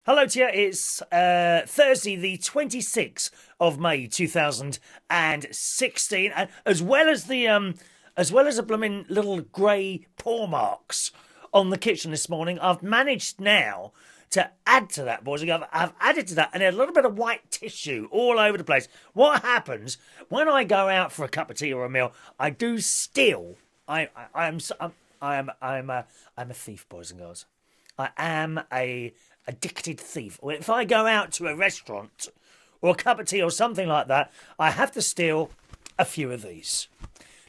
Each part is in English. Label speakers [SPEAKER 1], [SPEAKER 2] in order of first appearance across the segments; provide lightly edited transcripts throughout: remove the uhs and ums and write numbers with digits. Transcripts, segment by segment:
[SPEAKER 1] Hello to you. It's Thursday, the 26th of May, 2016, and as well as the blooming little grey paw marks on the kitchen this morning, I've managed now to add to that, boys. I've added to that, and a little bit of white tissue all over the place. What happens when I go out for a cup of tea or a meal? I do still. I am. I'm a thief, boys and girls. I am a addicted thief. Or if I go out to a restaurant or a cup of tea or something like that, I have to steal a few of these.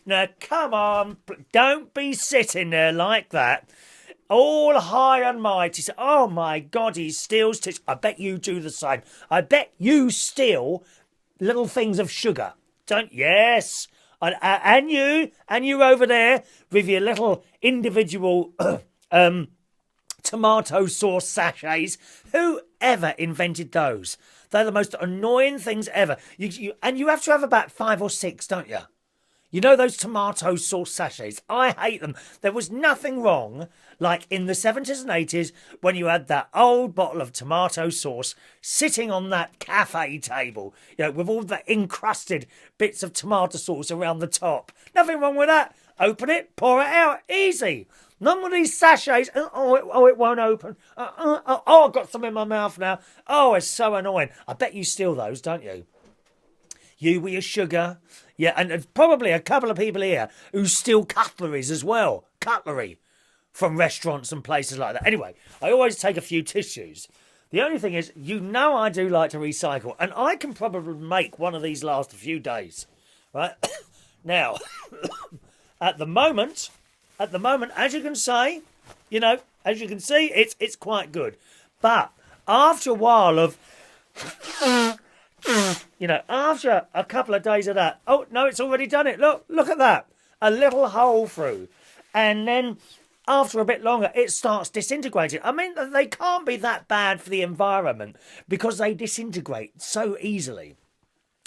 [SPEAKER 1] Now, come on, don't be sitting there like that, all high and mighty. Oh my God, he steals tissue. I bet you do the same. I bet you steal little things of sugar. Don't? Yes. And you over there with your little individual tomato sauce sachets. Who ever invented those? They're the most annoying things ever. And you have to have about 5 or 6, don't you? You know those tomato sauce sachets? I hate them. There was nothing wrong, like in the 70s and 80s, when you had that old bottle of tomato sauce sitting on that cafe table, with all the encrusted bits of tomato sauce around the top. Nothing wrong with that. Open it, pour it out, easy. None of these sachets. It won't open. I've got some in my mouth now. Oh, it's so annoying. I bet you steal those, don't you? You with your sugar. Yeah, and there's probably a couple of people here who steal cutleries as well. Cutlery from restaurants and places like that. Anyway, I always take a few tissues. The only thing is, I do like to recycle, and I can probably make one of these last a few days. Right? Now, at the moment, as you can see, it's quite good. But after a while of after a couple of days of that, oh no, it's already done it. Look at that. A little hole through. And then after a bit longer, it starts disintegrating. I mean, they can't be that bad for the environment because they disintegrate so easily.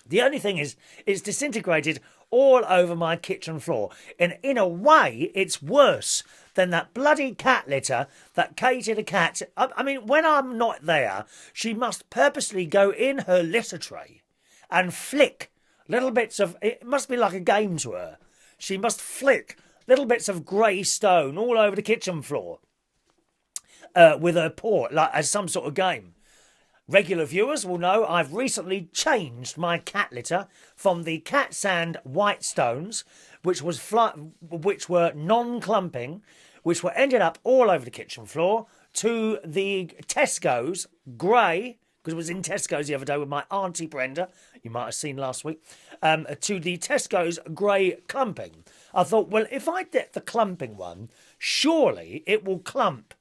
[SPEAKER 1] The only thing is, it's disintegrated all over my kitchen floor. And in a way, it's worse than that bloody cat litter that Katie the cat... I mean, when I'm not there, she must purposely go in her litter tray and flick little bits of... It must be like a game to her. She must flick little bits of grey stone all over the kitchen floor with her paw, like as some sort of game. Regular viewers will know I've recently changed my cat litter from the cat sand white stones, which were non-clumping, which were ended up all over the kitchen floor, to the Tesco's grey, because it was in Tesco's the other day with my Auntie Brenda, you might have seen last week, to the Tesco's grey clumping. I thought, well, if I get the clumping one, surely it will clump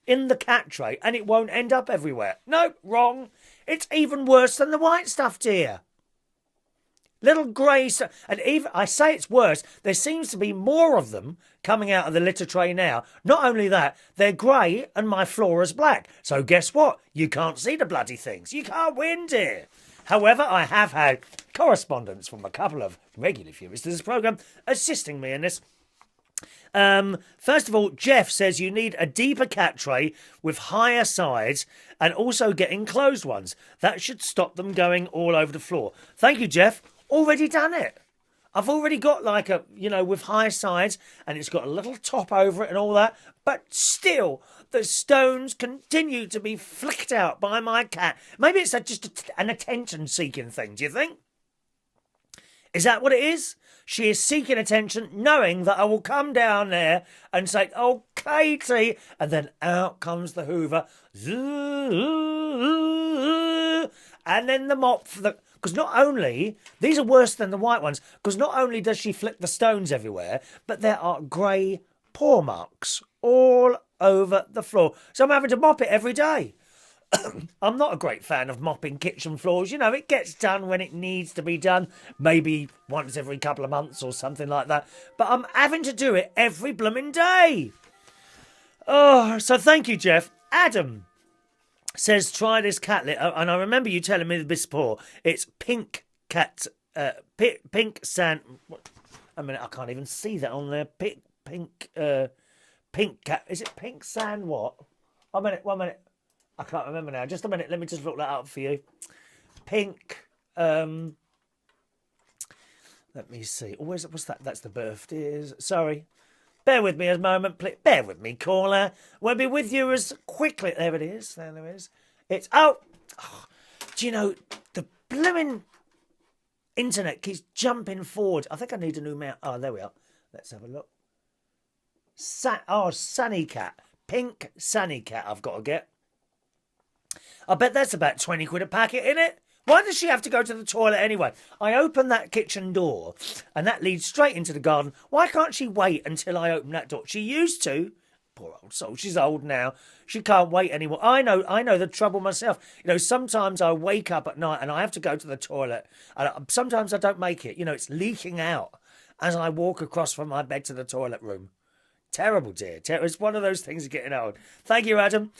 [SPEAKER 1] in the cat tray and it won't end up everywhere. Nope, wrong. It's even worse than the white stuff, dear. Little grey stuff. And even, I say it's worse, there seems to be more of them coming out of the litter tray now. Not only that, they're grey and my floor is black. So guess what? You can't see the bloody things. You can't win, dear. However, I have had correspondence from a couple of regular viewers to this programme assisting me in this. First of all, Jeff says you need a deeper cat tray with higher sides and also get enclosed ones. That should stop them going all over the floor. Thank you, Jeff. Already done it. I've already got like a, with higher sides and it's got a little top over it and all that. But still, the stones continue to be flicked out by my cat. Maybe it's just an attention-seeking thing, do you think? Is that what it is? She is seeking attention, knowing that I will come down there and say, oh, Katie, and then out comes the Hoover, and then the mop for the... Because not only, these are worse than the white ones, because not only does she flick the stones everywhere, but there are grey paw marks all over the floor. So I'm having to mop it every day. I'm not a great fan of mopping kitchen floors. It gets done when it needs to be done. Maybe once every couple of months or something like that. But I'm having to do it every blooming day. Oh, so thank you, Jeff. Adam says, try this cat litter. And I remember you telling me this before. It's pink cat, pink sand. A minute, I can't even see that on there. Pink cat. Is it pink sand what? 1 minute. I can't remember now. Just a minute. Let me just look that up for you. Pink. Let me see. Oh, what's that? That's the birthdays. Sorry. Bear with me a moment, please. Bear with me, caller. We'll be with you as quickly. There it is. There it is. It's... Oh! Do you know, the blooming internet keeps jumping forward. I think I need a new mouse. Oh, there we are. Let's have a look. Sunny Cat. Pink Sunny Cat I've got to get. I bet that's about 20 quid a packet, innit? Why does she have to go to the toilet anyway? I open that kitchen door and that leads straight into the garden. Why can't she wait until I open that door? She used to. Poor old soul. She's old now. She can't wait anymore. I know the trouble myself. You know, sometimes I wake up at night and I have to go to the toilet. And sometimes I don't make it. You know, it's leaking out as I walk across from my bed to the toilet room. Terrible, dear. It's one of those things of getting old. Thank you, Adam.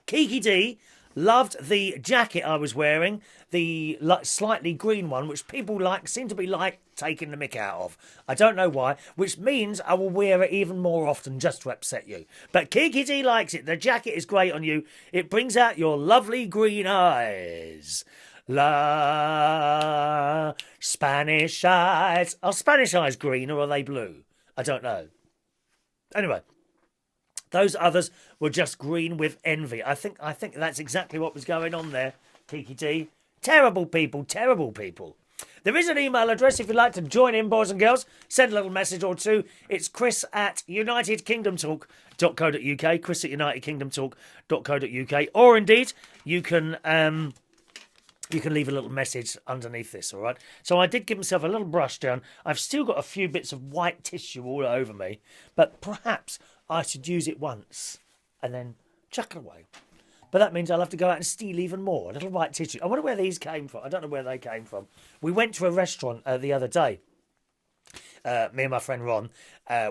[SPEAKER 1] Kiki D loved the jacket I was wearing, the slightly green one, which people seem to be taking the mick out of. I don't know why, which means I will wear it even more often just to upset you. But Kiki D likes it. The jacket is great on you. It brings out your lovely green eyes. La Spanish eyes. Are Spanish eyes green or are they blue? I don't know. Anyway. Those others were just green with envy. I think that's exactly what was going on there, Kiki D. Terrible people, terrible people. There is an email address if you'd like to join in, boys and girls. Send a little message or two. It's chris@unitedkingdomtalk.co.uk, chris@unitedkingdomtalk.co.uk. Or indeed, you can leave a little message underneath this, all right? So I did give myself a little brush down. I've still got a few bits of white tissue all over me, but perhaps I should use it once and then chuck it away. But that means I'll have to go out and steal even more. A little white tissue. I wonder where these came from. I don't know where they came from. We went to a restaurant the other day. Me and my friend Ron,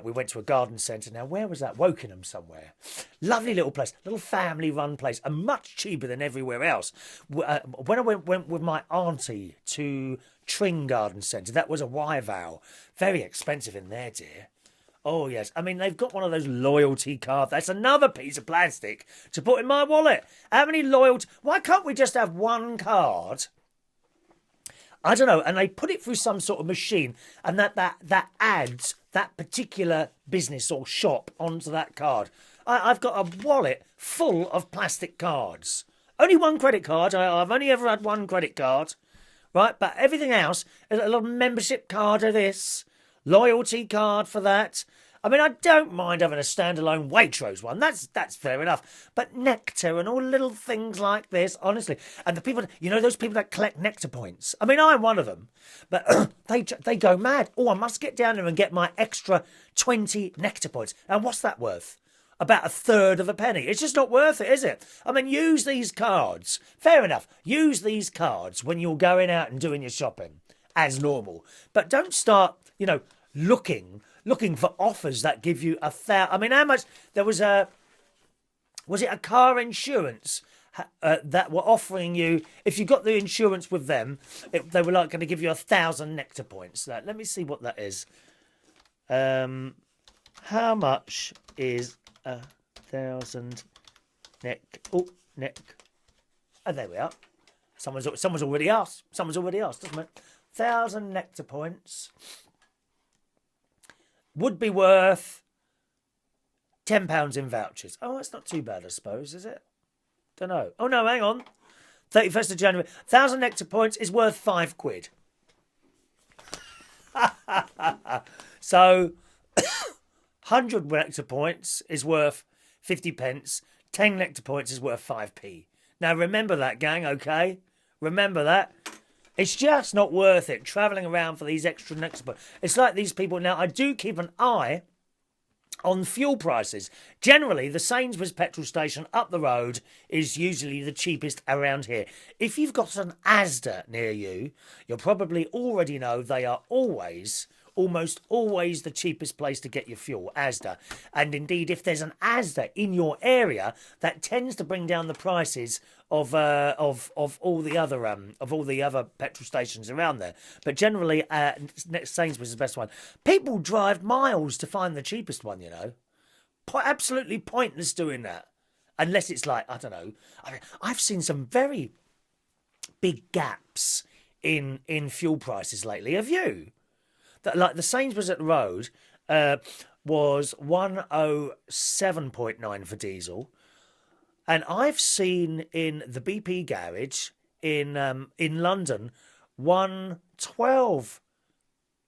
[SPEAKER 1] we went to a garden centre. Now, where was that? Wokingham somewhere. Lovely little place. Little family-run place. And much cheaper than everywhere else. When I went with my auntie to Tring Garden Centre, that was a Y-vow. Very expensive in there, dear. Oh, yes. I mean, they've got one of those loyalty cards. That's another piece of plastic to put in my wallet. How many loyalty... Why can't we just have one card? I don't know. And they put it through some sort of machine and that adds that particular business or shop onto that card. I've got a wallet full of plastic cards. Only one credit card. I've only ever had one credit card. Right? But everything else is a little membership card of this. Loyalty card for that. I mean, I don't mind having a standalone Waitrose one. That's fair enough. But nectar and all little things like this, honestly. And the people, you know, those people that collect nectar points. I mean, I'm one of them. But they go mad. Oh, I must get down there and get my extra 20 nectar points. And what's that worth? About a third of a penny. It's just not worth it, is it? I mean, use these cards. Fair enough. Use these cards when you're going out and doing your shopping as normal. But don't start, you know, looking for offers that give you I mean, how much... There was it a car insurance that were offering you... If you got the insurance with them, they were like going to give you 1,000 nectar points. Let me see what that is. How much is 1,000 Oh, there we are. Someone's already asked. Doesn't it? 1,000 nectar points would be worth £10 in vouchers. Oh, that's not too bad, I suppose, is it? Don't know. Oh, no, hang on. 31st of January. 1,000 nectar points is worth £5. So, 100 nectar points is worth 50 pence. 10 nectar points is worth 5p. Now, remember that, gang, okay? Remember that. It's just not worth it, travelling around for these extra nectar points. It's like these people. Now, I do keep an eye on fuel prices. Generally, the Sainsbury's petrol station up the road is usually the cheapest around here. If you've got an Asda near you, you'll probably already know they are almost always the cheapest place to get your fuel, Asda. And indeed, if there's an Asda in your area, that tends to bring down the prices of all the other petrol stations around there. But generally, Sainsbury's is the best one. People drive miles to find the cheapest one, you know. Absolutely pointless doing that. unless it's like, I don't know. I mean, I've seen some very big gaps in fuel prices lately. Have you? That, like the Sainsbury's at the road was 107.9 for diesel, and I've seen in the BP garage in London 112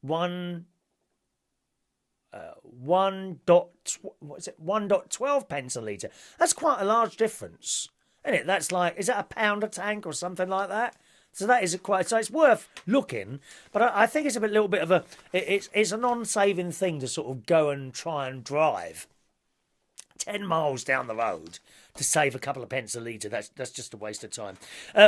[SPEAKER 1] 1.12 pence a litre. That's quite a large difference, isn't it? That's like, is that a pound a tank or something like that? So that is quite. So it's worth looking, but I think it's a little bit of a. It's a non-saving thing to sort of go and try and drive 10 miles down the road to save a couple of pence a litre. That's just a waste of time.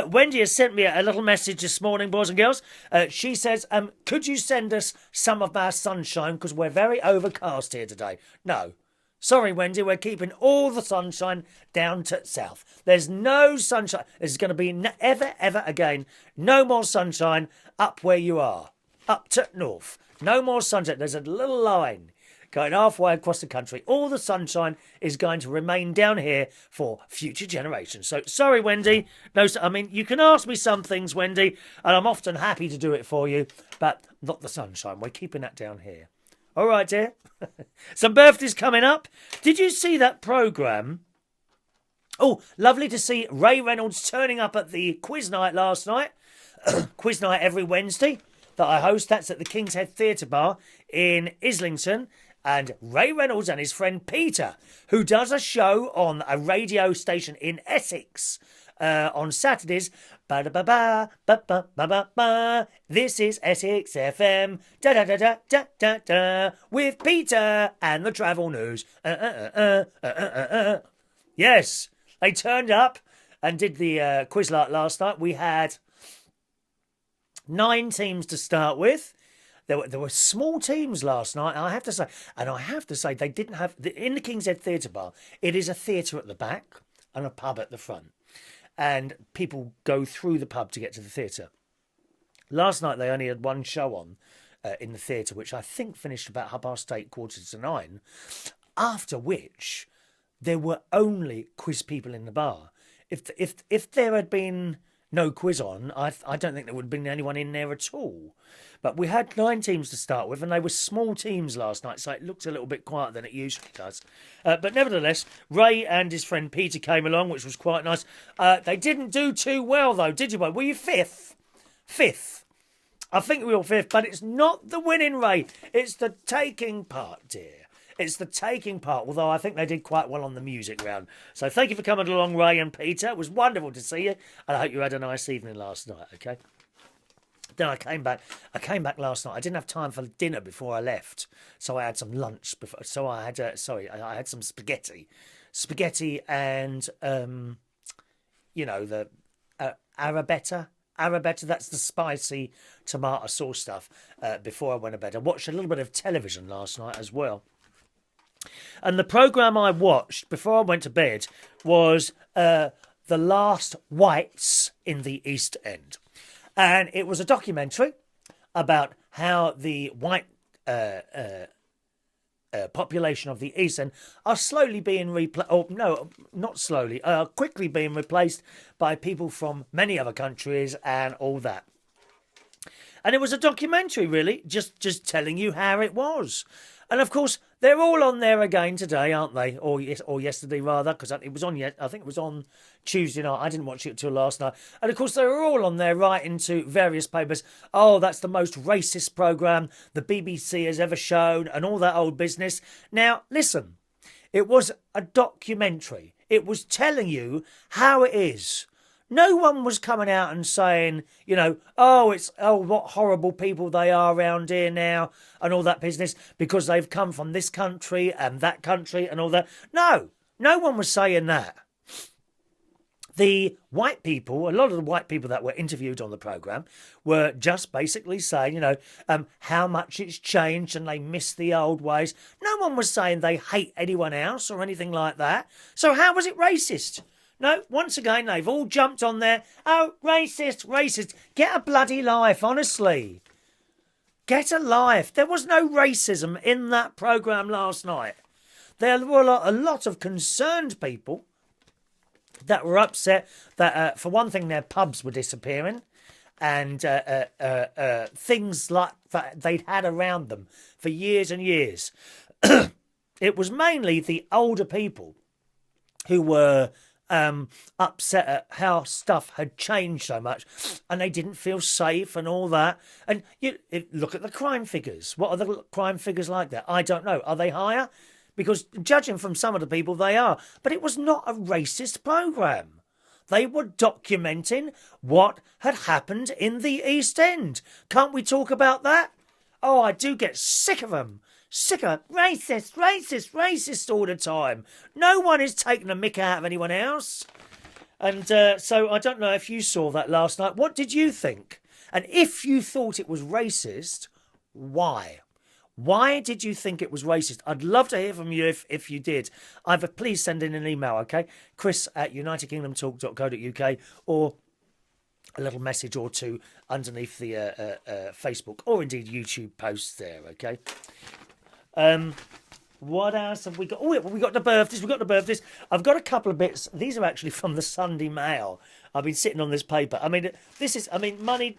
[SPEAKER 1] Wendy has sent me a little message this morning, boys and girls. She says, could you send us some of our sunshine, because we're very overcast here today? No. Sorry, Wendy, we're keeping all the sunshine down to south. There's no sunshine. There's going to be ever again, no more sunshine up where you are. Up to north. No more sunshine. There's a little line going halfway across the country. All the sunshine is going to remain down here for future generations. So, sorry, Wendy. No, I mean, you can ask me some things, Wendy, and I'm often happy to do it for you, but not the sunshine. We're keeping that down here. All right, dear. Some birthdays coming up. Did you see that programme? Oh, lovely to see Ray Reynolds turning up at the quiz night last night. Quiz night every Wednesday that I host. That's at the King's Head Theatre Bar in Islington. And Ray Reynolds and his friend Peter, who does a show on a radio station in Essex on Saturdays. Ba-da-ba-ba, ba-ba-ba-ba-ba. This is Essex FM. Da-da-da-da-da-da-da. With Peter and the travel news. Yes, they turned up and did the quiz last night. We had 9 teams to start with. There were small teams last night, I have to say. And I have to say, they didn't have... In the King's Head Theatre Bar, it is a theatre at the back and a pub at the front. And people go through the pub to get to the theatre. Last night, they only had one show on in the theatre, which I think finished about 8:30, 8:45, after which there were only quiz people in the bar. If there had been no quiz on, I don't think there would have been anyone in there at all. But we had 9 teams to start with, and they were small teams last night, so it looked a little bit quieter than it usually does. But nevertheless, Ray and his friend Peter came along, which was quite nice. They didn't do too well, though, did you, boy? Were you 5th? 5th. I think we were 5th, but it's not the winning, Ray. It's the taking part, dear. It's the taking part, although I think they did quite well on the music round. So thank you for coming along, Ray and Peter. It was wonderful to see you, and I hope you had a nice evening last night, okay? Then I came back last night. I didn't have time for dinner before I left, so I had some lunch before. So I had I had some spaghetti and the arrabbiata. Arrabbiata, that's the spicy tomato sauce stuff. Before I went to bed, I watched a little bit of television last night as well. And the programme I watched before I went to bed was The Last Whites in the East End. And it was a documentary about how the white population of the East End are slowly being replaced, quickly being replaced by people from many other countries and all that. And it was a documentary, really, just telling you how it was. And of course, they're all on there again today, aren't they? Or yesterday, rather, because it was on. I think it was on Tuesday night. I didn't watch it till last night. And of course, they were all on there writing to various papers. Oh, that's the most racist programme the BBC has ever shown, and all that old business. Now, listen, it was a documentary. It was telling you how it is. No one was coming out and saying, what horrible people they are around here now and all that business because they've come from this country and that country and all that. No one was saying that. The white people, a lot of the white people that were interviewed on the programme were just basically saying, how much it's changed and they miss the old ways. No one was saying they hate anyone else or anything like that. So how was it racist? No, once again, they've all jumped on there. Oh, racist. Get a bloody life, honestly. Get a life. There was no racism in that programme last night. There were a lot of concerned people that were upset that, for one thing, their pubs were disappearing, and things like that they'd had around them for years and years. It was mainly the older people who were upset at how stuff had changed so much, and they didn't feel safe and all that. And look at the crime figures. What are the crime figures like that? I don't know. Are they higher? Because judging from some of the people, they are. But it was not a racist programme. They were documenting what had happened in the East End. Can't we talk about that? Oh, I do get sick of them. Sick of racist all the time. No one is taking a mick out of anyone else. And so I don't know if you saw that last night. What did you think? And if you thought it was racist, why? Why did you think it was racist? I'd love to hear from you if you did. Either please send in an email, okay? chris@unitedkingdomtalk.co.uk, or a little message or two underneath the Facebook or indeed YouTube posts there, okay? What else have we got? Oh, we got the birthdays. I've got a couple of bits. These are actually from the Sunday Mail. I've been sitting on this paper. I mean, money,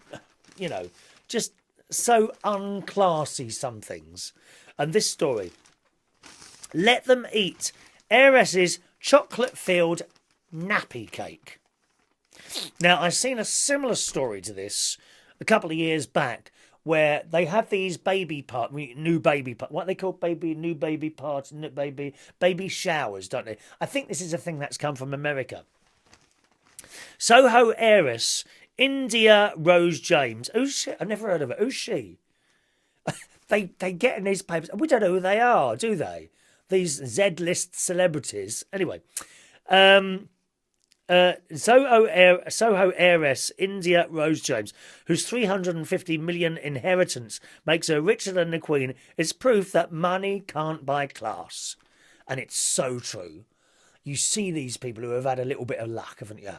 [SPEAKER 1] just so unclassy, some things. And this story. Let them eat heiress's chocolate-filled nappy cake. Now, I've seen a similar story to this a couple of years back, where they have these baby what they call baby showers, don't they? I think this is a thing that's come from America. Soho heiress India Rose James. Who's she? I've never heard of her. Who's she? They get in these papers. We don't know who they are, do they? These Z-list celebrities. Anyway, Soho heiress India Rose James, whose 350 million inheritance makes her richer than the Queen, is proof that money can't buy class. And it's so true. You see these people who have had a little bit of luck, haven't you?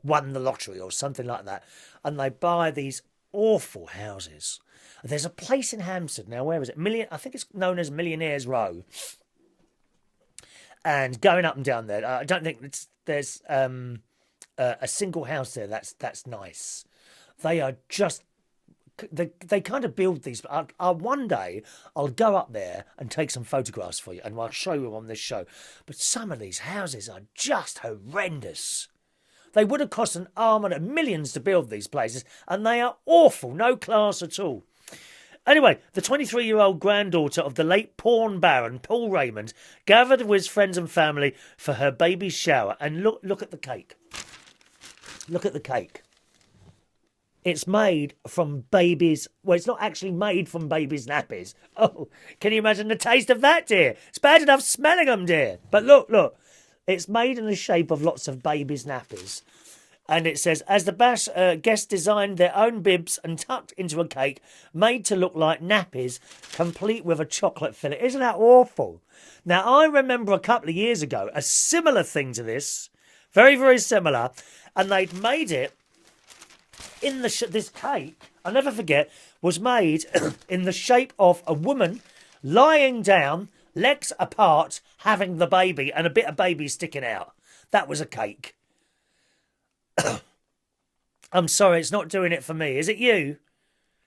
[SPEAKER 1] Won the lottery or something like that. And they buy these awful houses. There's a place in Hampstead now, where is it? I think it's known as Millionaires Row. And going up and down there, I don't think there's a single house there that's nice. They are just... They kind of build these. One day I'll go up there and take some photographs for you, and I'll show you on this show. But some of these houses are just horrendous. They would have cost an arm and millions to build these places, and they are awful, no class at all. Anyway, the 23-year-old granddaughter of the late porn baron Paul Raymond gathered with his friends and family for her baby's shower. And look at the cake. Look at the cake. It's made from babies... Well, it's not actually made from babies' nappies. Oh, can you imagine the taste of that, dear? It's bad enough smelling them, dear. But look. It's made in the shape of lots of babies' nappies. And it says, as the bash guests designed their own bibs and tucked into a cake made to look like nappies, complete with a chocolate fillet. Isn't that awful? Now, I remember a couple of years ago, a similar thing to this. Very, very similar. And they'd made it in this cake, I'll never forget, was made in the shape of a woman lying down, legs apart, having the baby, and a bit of baby sticking out. That was a cake. I'm sorry, it's not doing it for me. Is it you?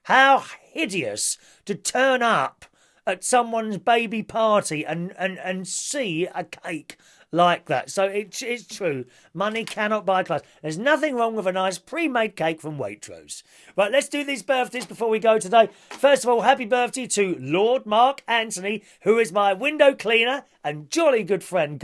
[SPEAKER 1] How hideous to turn up at someone's baby party and see a cake like that. So it's true. Money cannot buy class. There's nothing wrong with a nice pre-made cake from Waitrose. Right, let's do these birthdays before we go today. First of all, happy birthday to Lord Mark Anthony, who is my window cleaner and jolly good friend.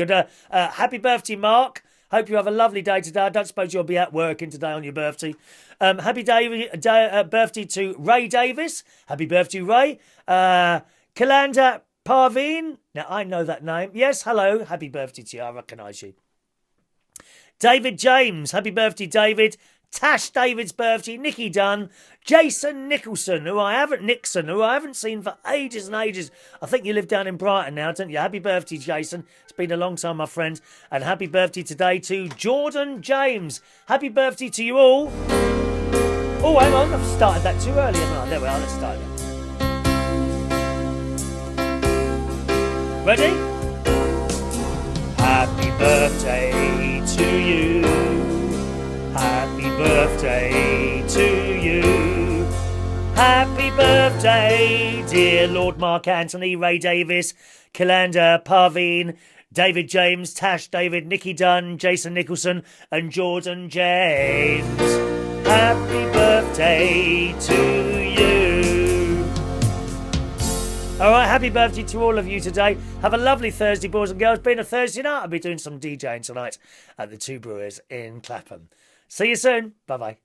[SPEAKER 1] Happy birthday, Mark. Hope you have a lovely day today. I don't suppose you'll be out working today on your birthday. Happy birthday to Ray Davis. Happy birthday, Ray. Khalida Parveen. Now, I know that name. Yes, hello. Happy birthday to you. I recognise you. David James. Happy birthday, David. Tash David's birthday. Nikki Dunn. Jason Nicholson, who I haven't seen for ages and ages. I think you live down in Brighton now, don't you? Happy birthday, Jason. It's been a long time, my friend. And happy birthday today to Jordan James. Happy birthday to you all. Oh, hang on. I've started that too early, haven't I? There we are. Let's start it. Ready? Happy birthday to you. Happy birthday to you. Happy birthday, dear Lord Mark Antony, Ray Davis, Khalida, Parveen, David James, Tash David, Nikki Dunn, Jason Nicholson and Jordan James. Happy birthday to you. All right, happy birthday to all of you today. Have a lovely Thursday, boys and girls. Being a Thursday night, I'll be doing some DJing tonight at the Two Brewers in Clapham. See you soon. Bye-bye.